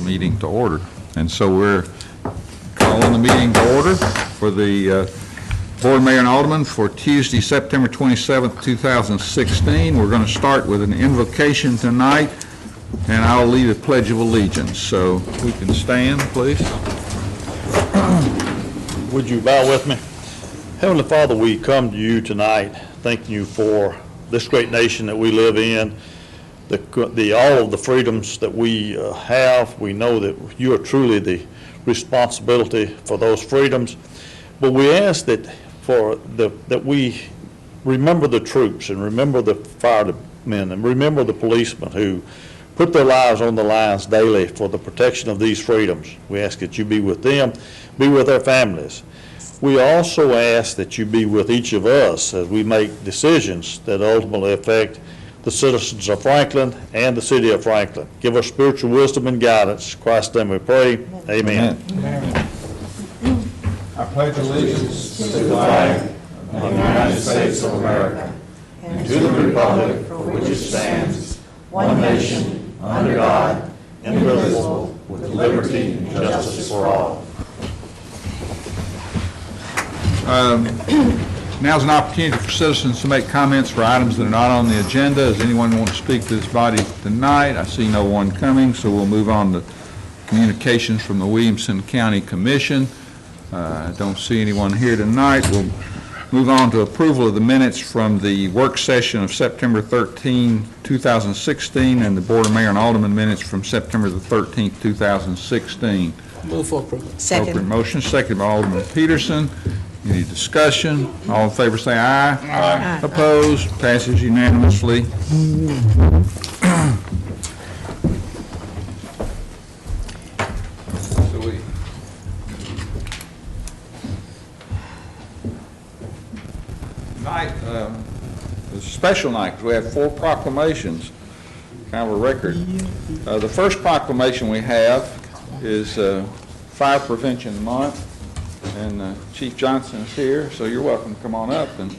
meeting to order. And so we're calling the meeting to order for the Board, Mayor, and Alderman for Tuesday, September 27th, 2016. We're going to start with an invocation tonight, and I'll lead a Pledge of Allegiance. So we can stand, please. Would you bow with me? Heavenly Father, we come to you tonight thanking you for this great nation that we live in, all of the freedoms that we have. We know that you are truly the responsibility for those freedoms, but we ask that we remember the troops and remember the firemen and remember the policemen who put their lives on the lines daily for the protection of these freedoms. We ask that you be with them, be with their families. We also ask that you be with each of us as we make decisions that ultimately affect the citizens of Franklin and the city of Franklin. Give us spiritual wisdom and guidance. In Christ's name we pray. Amen. Amen. I pledge allegiance to the flag of the United States of America and to the republic for which it stands, one nation, under God, indivisible, with liberty and justice for all. Now's an opportunity for citizens to make comments for items that are not on the agenda. Does anyone want to speak to this body tonight? I see no one coming, so we'll move on to communications from the Williamson County Commission. I don't see anyone here tonight. We'll move on to approval of the minutes from the work session of September 13, 2016, and the Board of Mayor and Alderman minutes from September the 13th, 2016. Move for approval. Appropriate Second. motion, second by Alderman Peterson. Any discussion? All in favor say aye. Aye. Opposed? Passes unanimously. Tonight, it's a special night because we have 4 proclamations, kind of a record. The first proclamation we have is Fire Prevention Month, and Chief Johnson is here, so you're welcome to come on up. And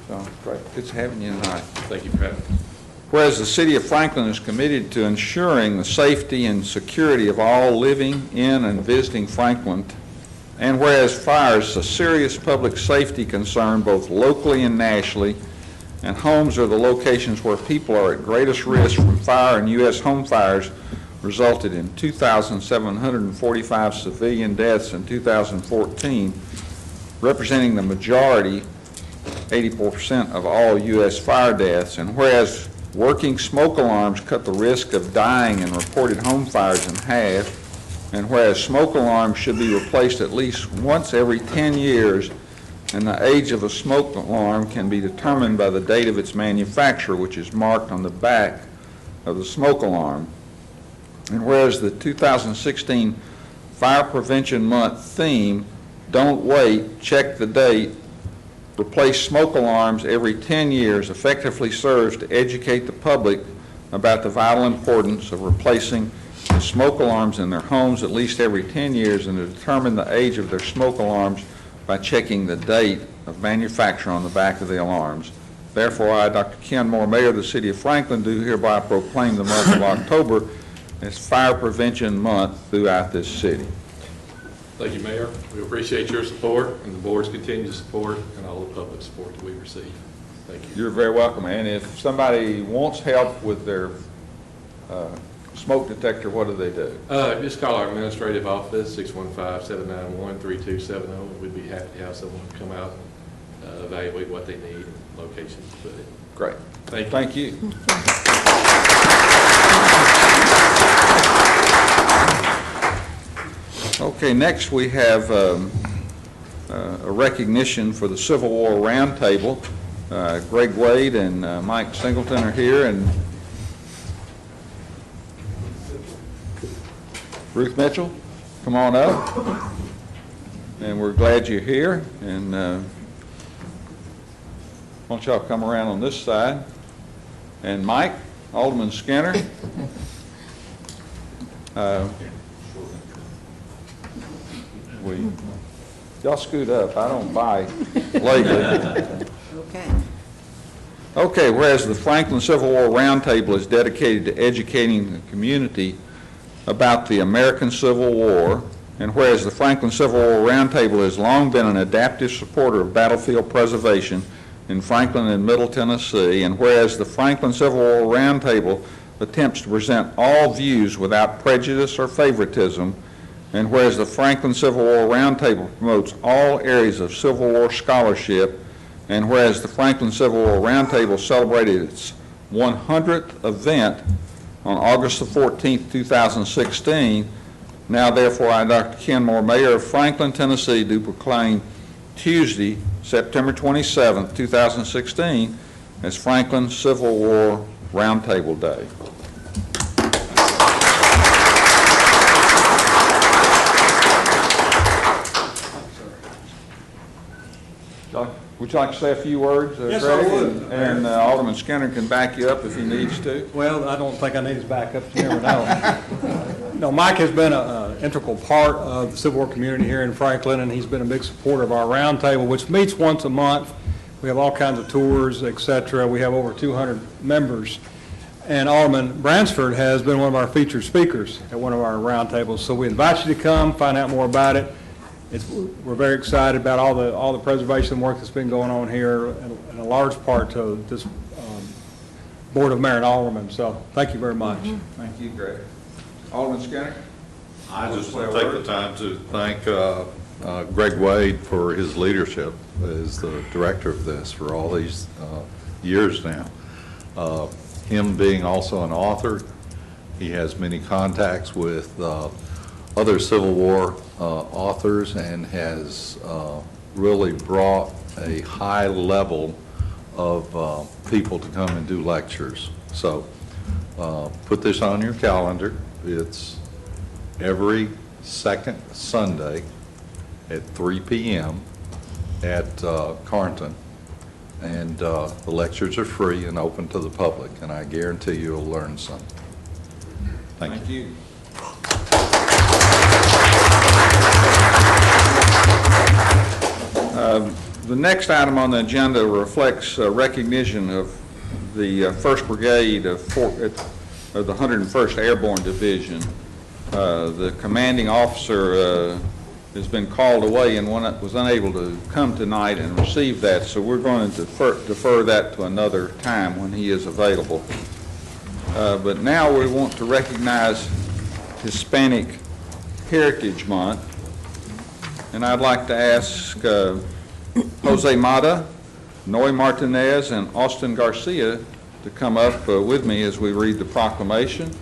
so, great, good having you tonight. Thank you for having me. Whereas the City of Franklin is committed to ensuring the safety and security of all living in and visiting Franklin, and whereas fire is a serious public safety concern both locally and nationally, and homes are the locations where people are at greatest risk from fire, and U.S. home fires resulted in 2,745 civilian deaths in 2014, representing the majority, 84% of all U.S. fire deaths. And whereas working smoke alarms cut the risk of dying in reported home fires in half, and whereas smoke alarms should be replaced at least once every 10 years, and the age of a smoke alarm can be determined by the date of its manufacture, which is marked on the back of the smoke alarm. And whereas the 2016 Fire Prevention Month theme, "Don't Wait, Check the Date, Replace Smoke Alarms Every 10 Years," effectively serves to educate the public about the vital importance of replacing the smoke alarms in their homes at least every 10 years and to determine the age of their smoke alarms by checking the date of manufacture on the back of the alarms. Therefore, I, Dr. Ken Moore, Mayor of the City of Franklin, do hereby proclaim the month of October as Fire Prevention Month throughout this city. Thank you, Mayor. We appreciate your support and the board's continued support and all the public support that we receive. Thank you. You're very welcome. And if somebody wants help with their smoke detector, what do they do? Just call our administrative office, 615-791-3270. We'd be happy to have someone come out and evaluate what they need and locations to put it. Great. Thank you. Thank you. Okay, next we have a recognition for the Civil War Roundtable. Greg Wade and Mike Singleton are here, and Ruth Mitchell, come on up. And we're glad you're here. And why don't y'all come around on this side. And Mike, Alderman Skinner. Y'all scoot up. I don't bite lately. Okay. Okay, whereas the Franklin Civil War Roundtable is dedicated to educating the community about the American Civil War, and whereas the Franklin Civil War Roundtable has long been an adaptive supporter of battlefield preservation in Franklin and Middle Tennessee, and whereas the Franklin Civil War Roundtable attempts to present all views without prejudice or favoritism, and whereas the Franklin Civil War Roundtable promotes all areas of Civil War scholarship, and whereas the Franklin Civil War Roundtable celebrated its 100th event on August the 14th, 2016, now therefore I, Dr. Ken Moore, Mayor of Franklin, Tennessee, do proclaim Tuesday, September 27th, 2016, as Franklin Civil War Roundtable Day. Would you like to say a few words, Yes, Greg? I would. And Alderman Skinner can back you up if he needs to. Well, I don't think I need his backup, you never know. No, Mike has been an integral part of the Civil War community here in Franklin, and he's been a big supporter of our roundtable, which meets once a month. We have all kinds of tours, et cetera. We have over 200 members. And Alderman Bransford has been one of our featured speakers at one of our roundtables. So we invite you to come, find out more about it. We're very excited about all the preservation work that's been going on here, and a large part to this Board of Mayor and Aldermen. So thank you very much. Thank you, Greg. Alderman Skinner? I just want to take the time to thank Greg Wade for his leadership as the director of this for all these years now. Him being also an author, he has many contacts with other Civil War authors and has really brought a high level of people to come and do lectures. So put this on your calendar. It's every second Sunday at 3 p.m. at Carnton. And the lectures are free and open to the public, and I guarantee you'll learn something. Thank you. The next item on the agenda reflects recognition of the 1st Brigade of the 101st Airborne Division. The commanding officer has been called away and was unable to come tonight and receive that, so we're going to defer that to another time when he is available. But now we want to recognize Hispanic Heritage Month, and I'd like to ask Jose Mata, Noe Martinez, and Austin Garcia to come up with me as we read the proclamation.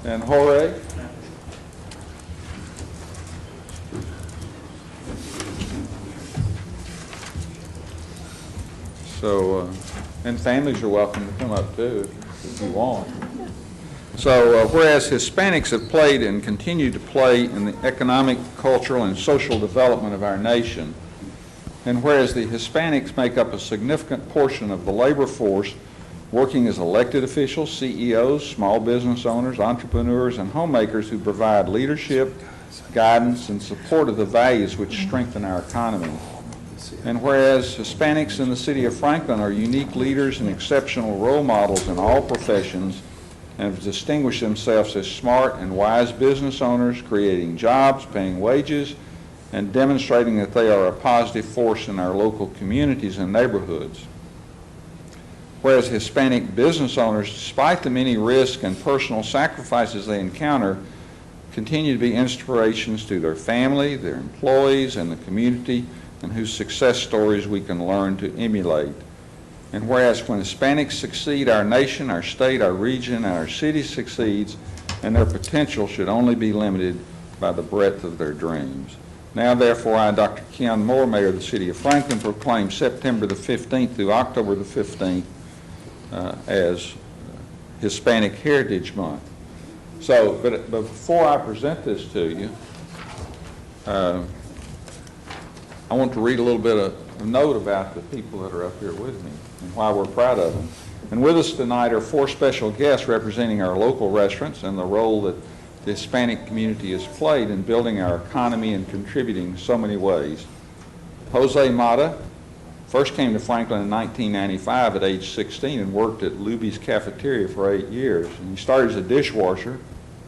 And Jorge. So, and families are welcome to come up too if you want. So, whereas Hispanics have played and continue to play in the economic, cultural, and social development of our nation, and whereas the Hispanics make up a significant portion of the labor force working as elected officials, CEOs, small business owners, entrepreneurs, and homemakers who provide leadership, guidance, and support of the values which strengthen our economy. And whereas Hispanics in the city of Franklin are unique leaders and exceptional role models in all professions, and have distinguished themselves as smart and wise business owners, creating jobs, paying wages, and demonstrating that they are a positive force in our local communities and neighborhoods. Whereas Hispanic business owners, despite the many risks and personal sacrifices they encounter, continue to be inspirations to their family, their employees, and the community, and whose success stories we can learn to emulate. And whereas when Hispanics succeed, our nation, our state, our region, and our city succeeds, and their potential should only be limited by the breadth of their dreams. Now, therefore, I, Dr. Ken Moore, Mayor of the City of Franklin, proclaim September the 15th through October the 15th as Hispanic Heritage Month. So, but before I present this to you, I want to read a little bit of a note about the people that are up here with me and why we're proud of them. And with us tonight are 4 special guests representing our local restaurants and the role that the Hispanic community has played in building our economy and contributing in so many ways. Jose Mata, First came to Franklin in 1995 at age 16 and worked at Luby's Cafeteria for 8 years. And he started as a dishwasher,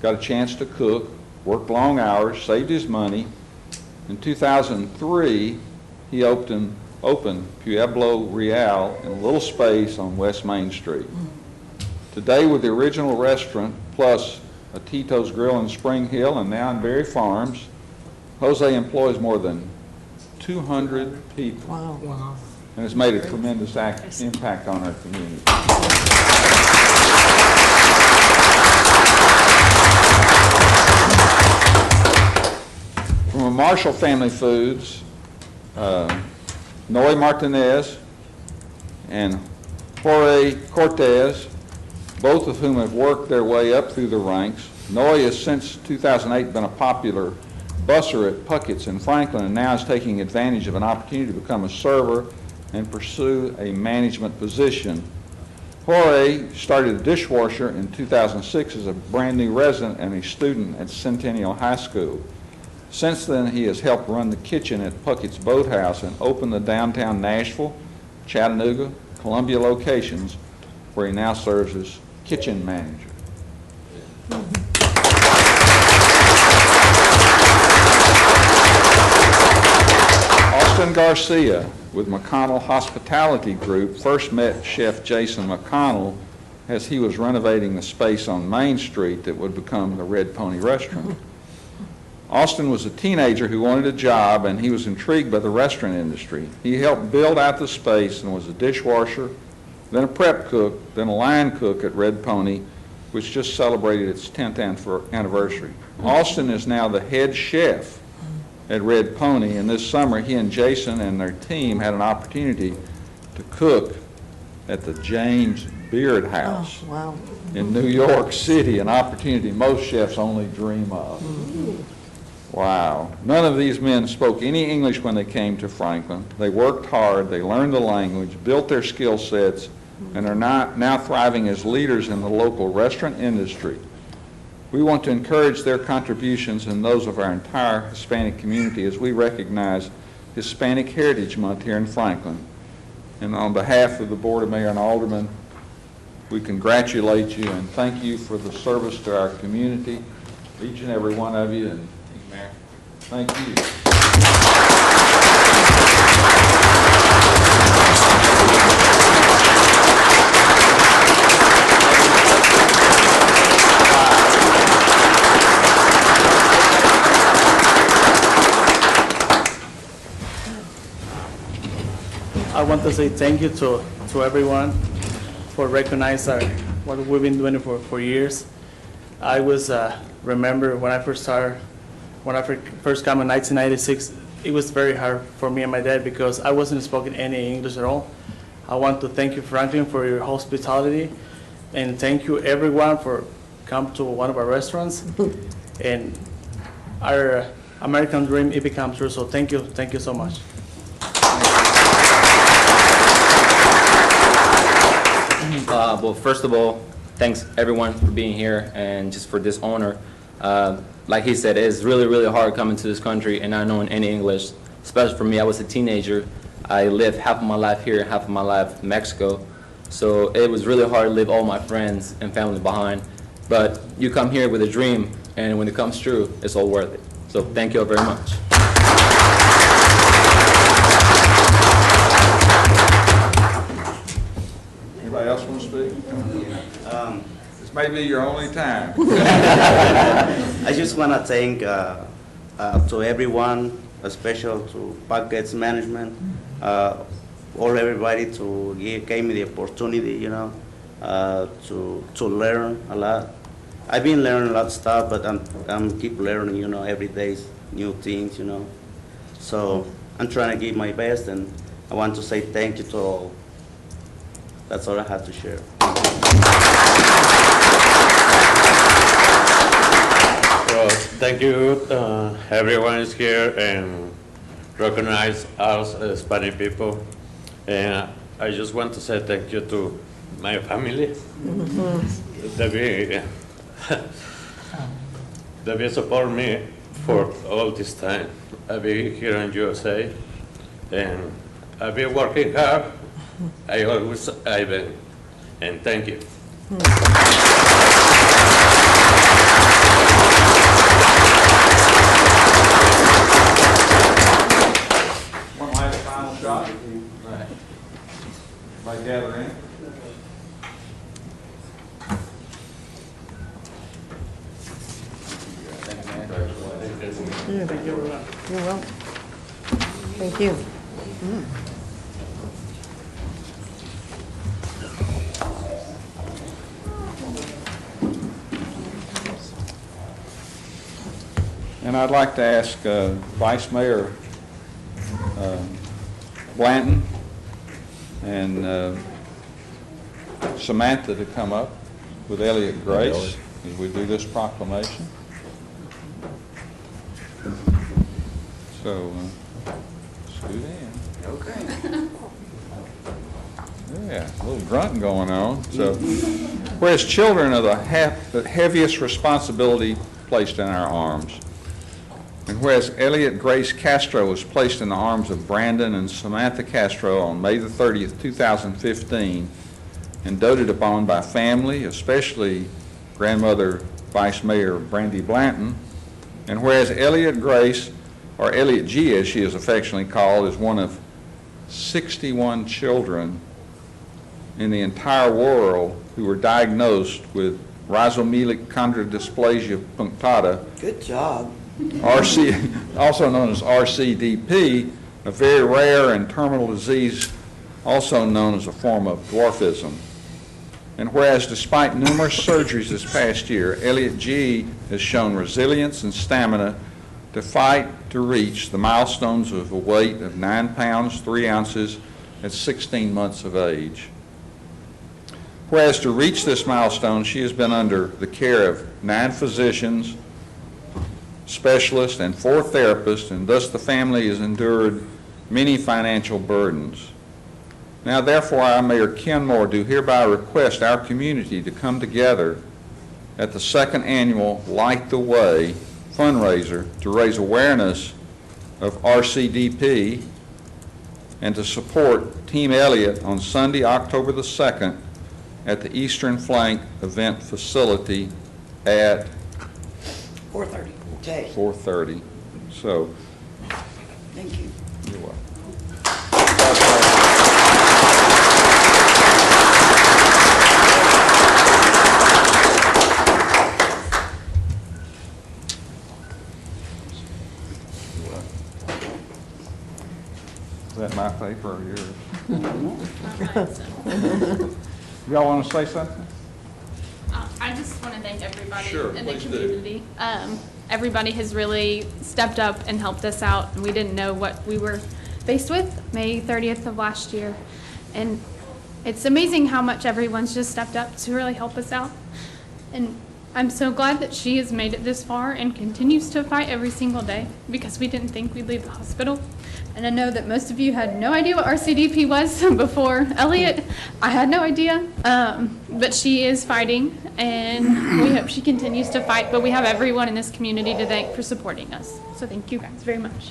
got a chance to cook, worked long hours, saved his money. In 2003, he opened Pueblo Real in a little space on West Main Street. Today, with the original restaurant plus a Tito's Grill in Spring Hill and now in Berry Farms, Jose employs more than 200 people. Wow. And has made a tremendous impact on our community. From a Marshall Family Foods, Noe Martinez and Jorge Cortez, both of whom have worked their way up through the ranks. Noe has since 2008 been a popular busser at Puckett's in Franklin and now is taking advantage of an opportunity to become a server and pursue a management position. Jorge started a dishwasher in 2006 as a brand new resident and a student at Centennial High School. Since then, he has helped run the kitchen at Puckett's Boathouse and opened the downtown Nashville, Chattanooga, Columbia locations, where he now serves as kitchen manager. Austin Garcia with McConnell Hospitality Group first met Chef Jason McConnell as he was renovating the space on Main Street that would become the Red Pony Restaurant. Austin was a teenager who wanted a job, and he was intrigued by the restaurant industry. He helped build out the space and was a dishwasher, then a prep cook, then a line cook at Red Pony, which just celebrated its 10th anniversary. Austin is now the head chef at Red Pony, and this summer he and Jason and their team had an opportunity to cook at the James Beard House Wow. in New York City, an opportunity most chefs only dream of. Wow. None of these men spoke any English when they came to Franklin. They worked hard, they learned the language, built their skill sets, and are now thriving as leaders in the local restaurant industry. We want to encourage their contributions and those of our entire Hispanic community as we recognize Hispanic Heritage Month here in Franklin. And on behalf of the Board of Mayor and Aldermen, we congratulate you and thank you for the service to our community, each and every one of you, and thank you. I want to say thank you to everyone for recognizing what we've been doing for years. I was remember when I first came in 1996, it was very hard for me and my dad because I wasn't speaking any English at all. I want to thank you, Franklin, for your hospitality, and thank you everyone for coming to one of our restaurants. And our American dream, it becomes true. So thank you so much. Well, first of all, thanks everyone for being here and just for this honor. Like he said, it's really, really hard coming to this country and not knowing any English, especially for me. I was a teenager. I lived half of my life here and half of my life in Mexico. So it was really hard to leave all my friends and family behind. But you come here with a dream, and when it comes true, it's all worth it. So thank you all very much. Anybody else want to speak? This may be your only time. I just want to thank to everyone, especially to Puckett's management, all everybody gave me the opportunity, to learn a lot. I've been learning a lot of stuff, but I'm keep learning, every day new things, So I'm trying to give my best, and I want to say thank you to all. That's all I have to share. Well, thank you. Everyone is here and recognize us as Spanish people. And I just want to say thank you to my family. They support me for all this time. I've been here in USA, and I've been working hard. I've been, and thank you. One last final shot. Everybody gather in. You're welcome. Thank you. And I'd like to ask Vice Mayor Blanton and Samantha to come up with Elliot Grace as we do this proclamation. So, scoot in. Okay. Yeah, a little grunting going on. So, whereas children are the heaviest responsibility placed in our arms, and whereas Elliot Grace Castro was placed in the arms of Brandon and Samantha Castro on May the 30th, 2015, and doted upon by family, especially grandmother Vice Mayor Brandy Blanton, and whereas Elliot Grace, or Elliot G as she is affectionately called, is one of 61 children in the entire world who were diagnosed with rhizomelic chondrodysplasia punctata, Good job. also known as RCDP, a very rare and terminal disease also known as a form of dwarfism. And whereas despite numerous surgeries this past year, Elliot G has shown resilience and stamina to fight to reach the milestones of a weight of 9 pounds, 3 ounces at 16 months of age. Whereas to reach this milestone, she has been under the care of 9 physicians, specialists, and 4 therapists, and thus the family has endured many financial burdens. Now, therefore, I, Mayor Ken Moore, do hereby request our community to come together at the 2nd annual Light the Way fundraiser to raise awareness of RCDP and to support Team Elliot on Sunday, October the 2nd at the Eastern Flank Event Facility at 4:30. Okay. 4:30. So, Thank you. you're welcome. Is that my paper or yours? Y'all want to say something? I just want to thank everybody Sure, in the please do. community. Everybody has really stepped up and helped us out, and we didn't know what we were faced with May 30th of last year. And it's amazing how much everyone's just stepped up to really help us out. And I'm so glad that she has made it this far and continues to fight every single day, because we didn't think we'd leave the hospital. And I know that most of you had no idea what RCDP was before Elliot. I had no idea, but she is fighting, and we hope she continues to fight. But we have everyone in this community to thank for supporting us. So thank you guys very much.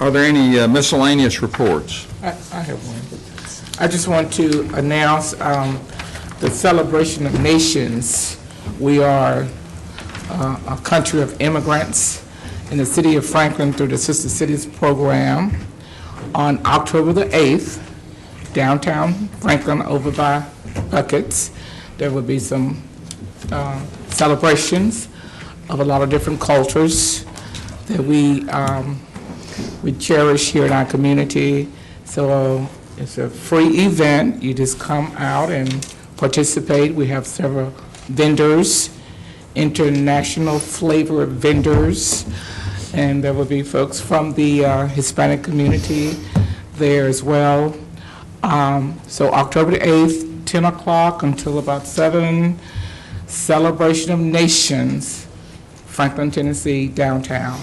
Are there any miscellaneous reports? I have one. I just want to announce the Celebration of Nations. We are a country of immigrants in the city of Franklin through the Sister Cities program. On October the 8th, downtown Franklin over by Buckets, there will be some celebrations of a lot of different cultures that we cherish here in our community. So it's a free event. You just come out and participate. We have several vendors, international flavor vendors, and there will be folks from the Hispanic community there as well. So October the 8th, 10 o'clock until about 7, Celebration of Nations, Franklin, Tennessee, downtown.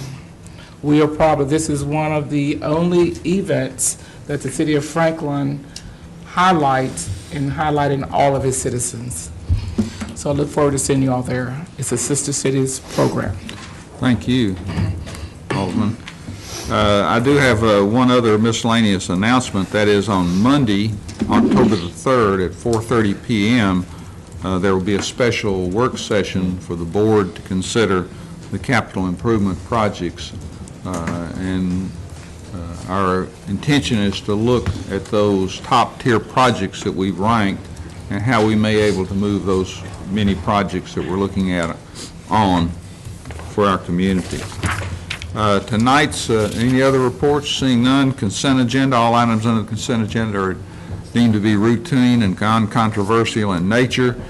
We are proud of, this is one of the only events that the city of Franklin highlights in highlighting all of its citizens. So I look forward to seeing you all there. It's a Sister Cities program. Thank you, Alderman. I do have one other miscellaneous announcement. That is on Monday, October the 3rd at 4:30 p.m., there will be a special work session for the board to consider the capital improvement projects. And our intention is to look at those top-tier projects that we've ranked and how we may be able to move those many projects that we're looking at on for our community. Tonight's, any other reports? Seeing none, consent agenda. All items under the consent agenda are deemed to be routine and non-controversial in nature.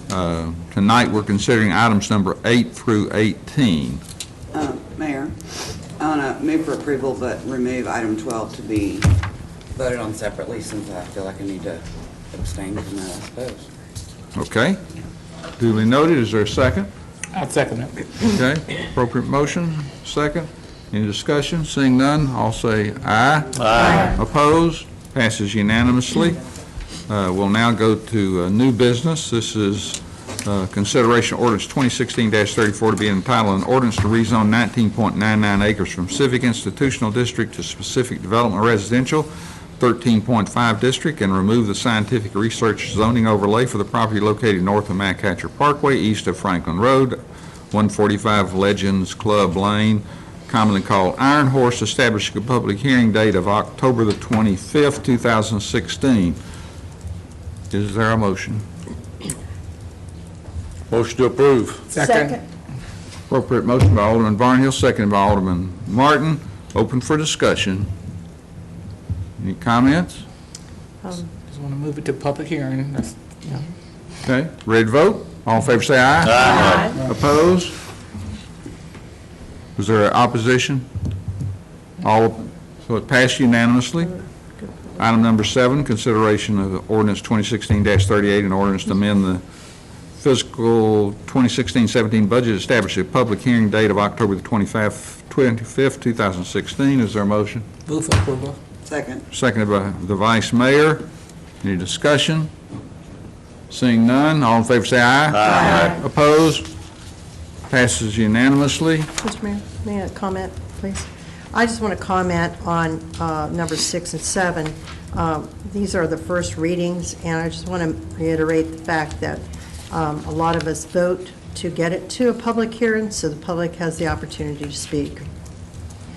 Tonight, we're considering items number 8 through 18. Mayor, I want to move for approval, but remove item 12 to be voted on separately, since I feel like I need to abstain from that, I suppose. Okay. Duly noted. Is there a second? I'll second it. Okay. Appropriate motion. Second. Any discussion? Seeing none, I'll say aye. Aye. Opposed? Passes unanimously. We'll now go to new business. This is consideration of ordinance 2016-34 to be entitled an ordinance to rezone 19.99 acres from civic institutional district to specific development residential 13.5 district and remove the scientific research zoning overlay for the property located north of Machatcher Parkway, east of Franklin Road, 145 Legends Club Lane, commonly called Iron Horse, establishing a public hearing date of October the 25th, 2016. Is there a motion? Motion to approve. Second. Appropriate motion by Alderman Barnhill, seconded by Alderman Martin. Open for discussion. Any comments? Just want to move it to public hearing. That's, yeah. Okay, ready to vote? All in favor say aye. Aye. Opposed? Was there opposition? All, so it passed unanimously. Item number 7, consideration of ordinance 2016-38, an ordinance to amend the fiscal 2016-17 budget, establish a public hearing date of October the 25th, 2016. Is there a motion? Move for approval. Second. Seconded by the vice mayor. Any discussion? Seeing none, all in favor say aye. Aye. Opposed? Passes unanimously. Mr. Mayor, may I comment, please? I just want to comment on number 6 and 7. These are the first readings, and I just want to reiterate the fact that a lot of us vote to get it to a public hearing, so the public has the opportunity to speak.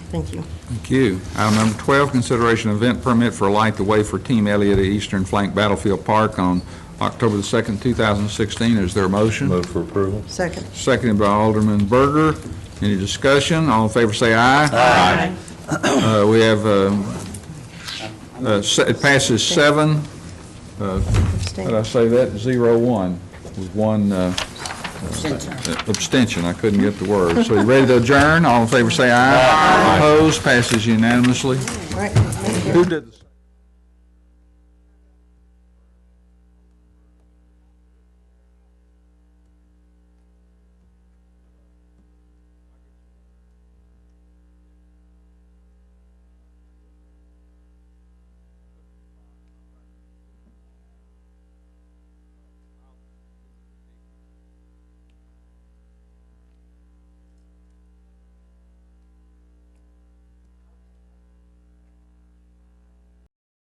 Thank you. Thank you. Item number 12, consideration of event permit for Light the Way for Team Elliott at Eastern Flank Battlefield Park on October the 2nd, 2016. Is there a motion? Move for approval. Second. Seconded by Alderman Berger. Any discussion? All in favor say aye. Aye. We have, it passes 7, Abstain. did I say that? 0-1, with one abstention. I couldn't get the word. So you ready to adjourn? All in favor say aye. Opposed? Passes unanimously. All right. Thank you. Who did the